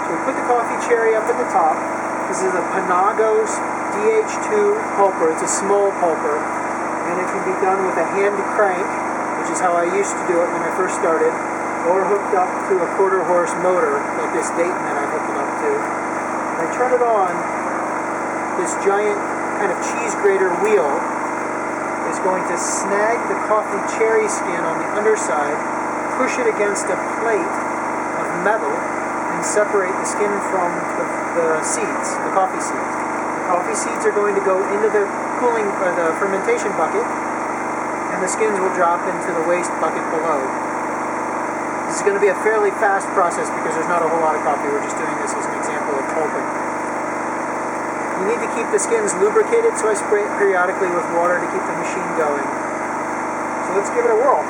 So we put the coffee cherry up at the top. This is a Panagos DH2 pulper. It's a small pulper, and it can be done with a hand crank, which is how I used to do it when I first started, or hooked up to a quarter-horse motor, like this Dayton that I hooked it up to. When I turn it on, this giant kind of cheese grater wheel is going to snag the coffee cherry skin on the underside, push it against a plate of metal, and separate the skin from the seeds, the coffee seeds. The coffee seeds are going to go into the the fermentation bucket, and the skins will drop into the waste bucket below. This is going to be a fairly fast process because there's not a whole lot of coffee. We're just doing this as an example of pulping. You need to keep the skins lubricated, so I spray it periodically with water to keep the machine going. So let's give it a whirl.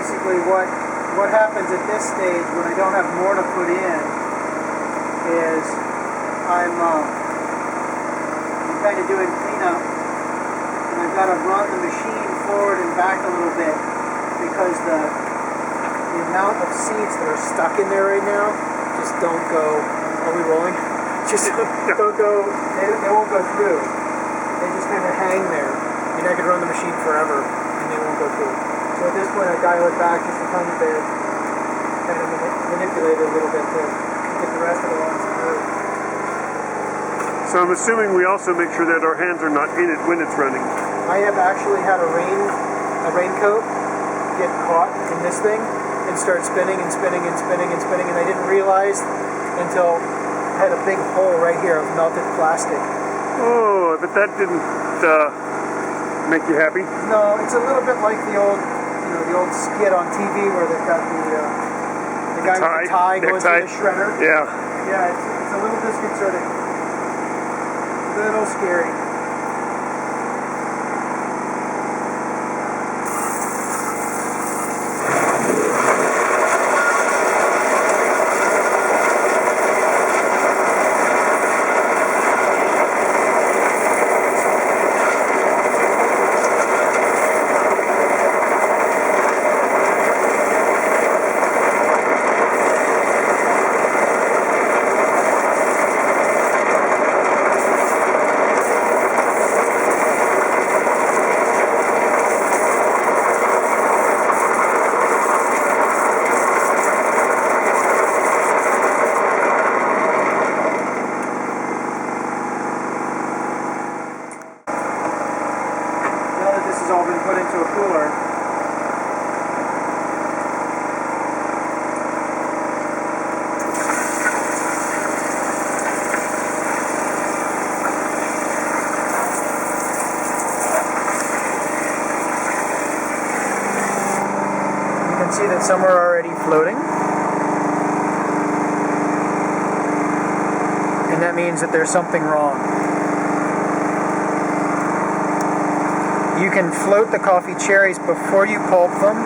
Basically what happens at this stage when I don't have more to put in is I'm kind of doing cleanup, and I've got to run the machine forward and back a little bit because the amount of seeds that are stuck in there right now just don't go. Are we rolling? Just don't go. They won't go through. They just kind of hang there. I mean, I could run the machine forever and they won't go through. So at this point I dial it back just a tiny bit, kind of manipulate it a little bit to get the rest of the ones through. So I'm assuming we also make sure that our hands are not in it when it's running. I have actually had a raincoat get caught in this thing and start spinning and spinning and spinning and spinning, and I didn't realize until I had a big hole right here of melted plastic. Oh, but that didn't make you happy? No, it's a little bit like the old skit on TV where they've got the guy with the tie going through the shredder. Yeah. Yeah, it's a little disconcerting. A little scary. All been put into a cooler. You can see that some are already floating. that means that there's something wrong. You can float the coffee cherries before you pulp them.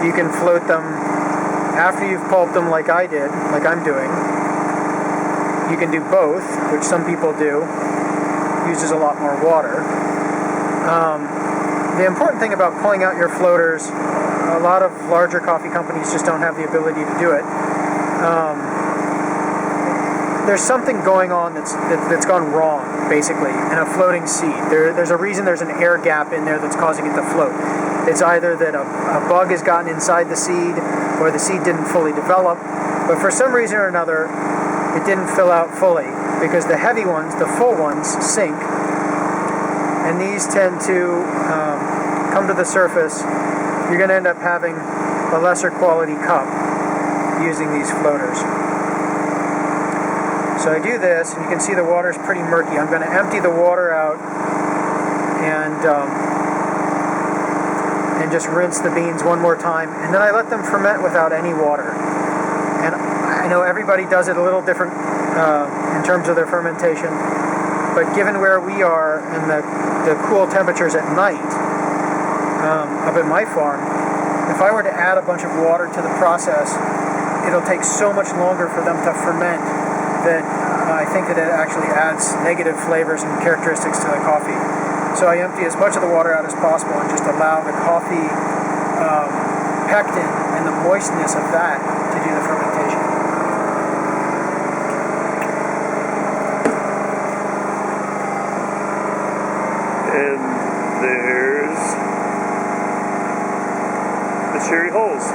You can float them after you've pulped them like I did, like I'm doing. You can do both, which some people do. Uses a lot more water. The important thing about pulling out your floaters, a lot of larger coffee companies just don't have the ability to do it. There's something going on that's gone wrong, basically, in a floating seed. There's a reason there's an air gap in there that's causing it to float. It's either that a bug has gotten inside the seed, or the seed didn't fully develop, but for some reason or another, it didn't fill out fully, because the heavy ones, the full ones, sink, and these tend to come to the surface. You're going to end up having a lesser quality cup using these floaters. So I do this, and you can see the water's pretty murky. I'm going to empty the water out and just rinse the beans one more time, and then I let them ferment without any water. And I know everybody does it a little different in terms of their fermentation, but given where we are and the cool temperatures at night up at my farm, if I were to add a bunch of water to the process, it'll take so much longer for them to ferment that I think that it actually adds negative flavors and characteristics to the coffee. So I empty as much of the water out as possible and just allow the coffee pectin and the moistness of that to do the fermentation. And there's the cherry holes.